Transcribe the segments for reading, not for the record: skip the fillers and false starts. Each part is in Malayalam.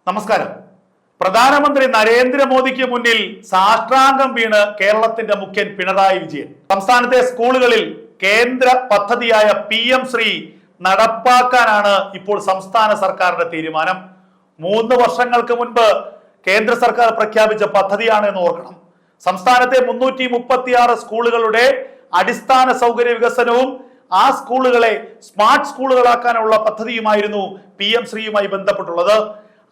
നമസ്കാരം. പ്രധാനമന്ത്രി നരേന്ദ്രമോദിക്ക് മുന്നിൽ സാഷ്ടാംഗം വീണ് കേരളത്തിന്റെ മുഖ്യൻ പിണറായി വിജയൻ. സംസ്ഥാനത്തെ സ്കൂളുകളിൽ കേന്ദ്ര പദ്ധതിയായ PM ശ്രീ നടപ്പാക്കാനാണ് ഇപ്പോൾ സംസ്ഥാന സർക്കാരിന്റെ തീരുമാനം. 3 വർഷങ്ങൾക്ക് മുൻപ് കേന്ദ്ര സർക്കാർ പ്രഖ്യാപിച്ച പദ്ധതിയാണ് എന്ന് ഓർക്കണം. സംസ്ഥാനത്തെ 336 സ്കൂളുകളുടെ അടിസ്ഥാന സൗകര്യ വികസനവും ആ സ്കൂളുകളെ സ്മാർട്ട് സ്കൂളുകളാക്കാനുള്ള പദ്ധതിയുമായിരുന്നു PM ശ്രീയുമായി ബന്ധപ്പെട്ടുള്ളത്.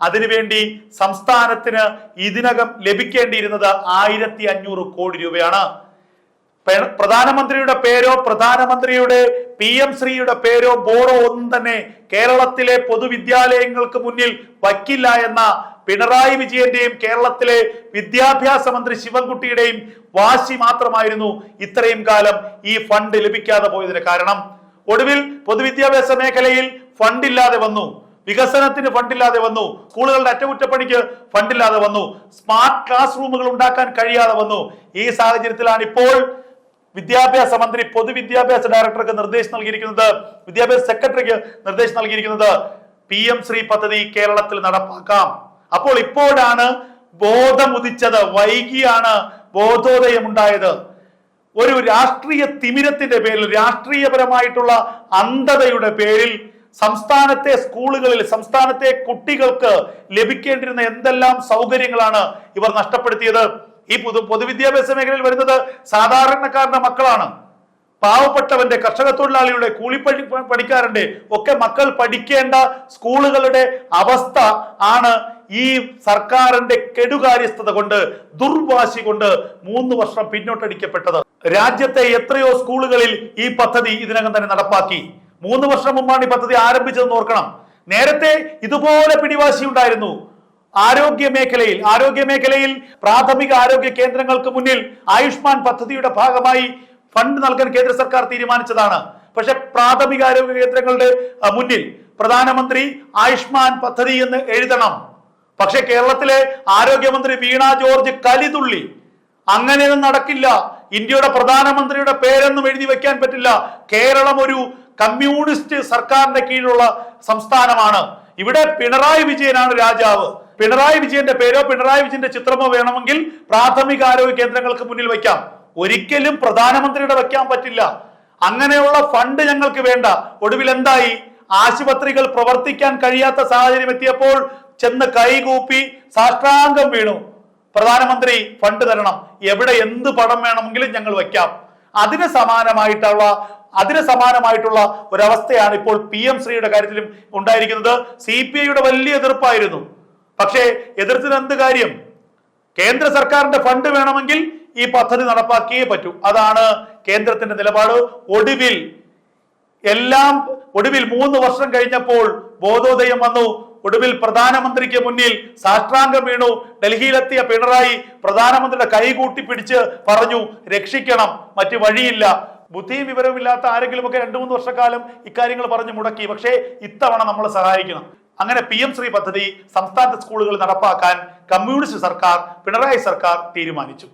അതിനുവേണ്ടി സംസ്ഥാനത്തിന് ഇതിനകം ലഭിക്കേണ്ടിയിരുന്നത് 1500 കോടി രൂപയാണ്. പ്രധാനമന്ത്രിയുടെ പേരോ പ്രധാനമന്ത്രിയുടെ PM ശ്രീയുടെ പേരോ ബോർഡോ ഒന്നും തന്നെ കേരളത്തിലെ പൊതുവിദ്യാലയങ്ങൾക്ക് മുന്നിൽ വയ്ക്കില്ല എന്ന പിണറായി വിജയന്റെയും കേരളത്തിലെ വിദ്യാഭ്യാസ മന്ത്രി ശിവൻകുട്ടിയുടെയും വാശി മാത്രമായിരുന്നു ഇത്രയും കാലം ഈ ഫണ്ട് ലഭിക്കാതെ പോയതിന് കാരണം. ഒടുവിൽ പൊതുവിദ്യാഭ്യാസ മേഖലയിൽ ഫണ്ടില്ലാതെ വന്നു, വികസനത്തിന് ഫണ്ടില്ലാതെ വന്നു, സ്കൂളുകളുടെ അറ്റകുറ്റപ്പണിക്ക് ഫണ്ടില്ലാതെ വന്നു, സ്മാർട്ട് ക്ലാസ് റൂമുകൾ ഉണ്ടാക്കാൻ കഴിയാതെ വന്നു. ഈ സാഹചര്യത്തിലാണ് ഇപ്പോൾ വിദ്യാഭ്യാസ മന്ത്രി പൊതുവിദ്യാഭ്യാസ ഡയറക്ടർക്ക് നിർദ്ദേശം നൽകിയിരിക്കുന്നത്, വിദ്യാഭ്യാസ സെക്രട്ടറിക്ക് നിർദ്ദേശം നൽകിയിരിക്കുന്നത് PM ശ്രീ പദ്ധതി കേരളത്തിൽ നടപ്പാക്കാം. അപ്പോൾ ഇപ്പോഴാണ് ബോധമുദിച്ചത്, വൈകിയാണ് ബോധോദയം ഉണ്ടായത്. ഒരു രാഷ്ട്രീയ തിമിരത്തിന്റെ പേരിൽ, രാഷ്ട്രീയപരമായിട്ടുള്ള അന്ധതയുടെ പേരിൽ സംസ്ഥാനത്തെ സ്കൂളുകളിൽ സംസ്ഥാനത്തെ കുട്ടികൾക്ക് ലഭിക്കേണ്ടിരുന്ന എന്തെല്ലാം സൗകര്യങ്ങളാണ് ഇവർ നഷ്ടപ്പെടുത്തിയത്. ഈ പൊതുവിദ്യാഭ്യാസ മേഖലയിൽ വരുന്നത് സാധാരണക്കാരന്റെ മക്കളാണ്. പാവപ്പെട്ടവന്റെ, കർഷക തൊഴിലാളിയുടെ, പണിക്കാരന്റെ ഒക്കെ മക്കൾ പഠിക്കേണ്ട സ്കൂളുകളുടെ അവസ്ഥ ആണ് ഈ സർക്കാരിന്റെ കെടുകാര്യസ്ഥത കൊണ്ട്, ദുർവാശി കൊണ്ട് 3 വർഷം പിന്നോട്ടടിക്കപ്പെട്ടത്. രാജ്യത്തെ എത്രയോ സ്കൂളുകളിൽ ഈ പദ്ധതി ഇതിനകം തന്നെ നടപ്പാക്കി. 3 വർഷം മുമ്പാണ് ഈ പദ്ധതി ആരംഭിച്ചതെന്ന് ഓർക്കണം. നേരത്തെ ഇതുപോലെ പിടിവാശി ഉണ്ടായിരുന്നു. ആരോഗ്യ മേഖലയിൽ പ്രാഥമിക ആരോഗ്യ കേന്ദ്രങ്ങൾക്ക് മുന്നിൽ ആയുഷ്മാൻ പദ്ധതിയുടെ ഭാഗമായി ഫണ്ട് നൽകാൻ കേന്ദ്ര സർക്കാർ തീരുമാനിച്ചതാണ്. പക്ഷെ പ്രാഥമിക ആരോഗ്യ കേന്ദ്രങ്ങളുടെ മുന്നിൽ പ്രധാനമന്ത്രി ആയുഷ്മാൻ പദ്ധതി എന്ന് എഴുതണം. പക്ഷെ കേരളത്തിലെ ആരോഗ്യമന്ത്രി വീണ ജോർജ് കലിതുള്ളി, അങ്ങനെയൊന്നും നടക്കില്ല, ഇന്ത്യയുടെ പ്രധാനമന്ത്രിയുടെ പേരൊന്നും എഴുതി വെക്കാൻ പറ്റില്ല, കേരളം ഒരു കമ്മ്യൂണിസ്റ്റ് സർക്കാരിന്റെ കീഴിലുള്ള സംസ്ഥാനമാണ്, ഇവിടെ പിണറായി വിജയനാണ് രാജാവ്, പിണറായി വിജയന്റെ പേരോ പിണറായി വിജയന്റെ ചിത്രമോ വേണമെങ്കിൽ പ്രാഥമിക ആരോഗ്യ കേന്ദ്രങ്ങൾക്ക് മുന്നിൽ വയ്ക്കാം, ഒരിക്കലും പ്രധാനമന്ത്രിയുടെ വയ്ക്കാൻ പറ്റില്ല. അങ്ങനെയുള്ള ഫണ്ട് ഞങ്ങൾക്ക് വേണ്ട. ഒടുവിൽ എന്തായി? ആശുപത്രികൾ പ്രവർത്തിക്കാൻ കഴിയാത്ത സാഹചര്യം എത്തിയപ്പോൾ ചെന്ന് കൈകൂപ്പി സാഷ്ടാംഗം വീണു. പ്രധാനമന്ത്രി ഫണ്ട് തരണം, എവിടെ എന്ത് പണം വേണമെങ്കിലും ഞങ്ങൾ വയ്ക്കാം. അതിന് സമാനമായിട്ടുള്ള ഒരവസ്ഥയാണ് ഇപ്പോൾ PM ശ്രീയുടെ കാര്യത്തിലും ഉണ്ടായിരിക്കുന്നത്. CPIയുടെ വലിയ എതിർപ്പായിരുന്നു. പക്ഷേ എതിർത്തിന് എന്ത് കാര്യം? കേന്ദ്ര സർക്കാരിന്റെ ഫണ്ട് വേണമെങ്കിൽ ഈ പദ്ധതി നടപ്പാക്കിയേ പറ്റൂ. അതാണ് കേന്ദ്രത്തിന്റെ നിലപാട്. ഒടുവിൽ 3 വർഷം കഴിഞ്ഞപ്പോൾ ബോധോദയം വന്നു. ഒടുവിൽ പ്രധാനമന്ത്രിക്ക് മുന്നിൽ സാഷ്ടാംഗം വീണു. ഡൽഹിയിലെത്തിയ പിണറായി പ്രധാനമന്ത്രിയുടെ കൈകൂട്ടി പിടിച്ച് പറഞ്ഞു, രക്ഷിക്കണം, മറ്റു വഴിയില്ല. ബുദ്ധിയും വിവരവും ഇല്ലാത്ത ആരെങ്കിലുമൊക്കെ 2-3 വർഷക്കാലം ഇക്കാര്യങ്ങൾ പറഞ്ഞു മുടക്കി. പക്ഷേ ഇത്തവണ നമ്മൾ സഹായിക്കണം. അങ്ങനെ PM ശ്രീ പദ്ധതി സംസ്ഥാനത്തെ സ്കൂളുകളിൽ നടപ്പാക്കാൻ കമ്മ്യൂണിസ്റ്റ് സർക്കാർ, പിണറായി സർക്കാർ തീരുമാനിച്ചു.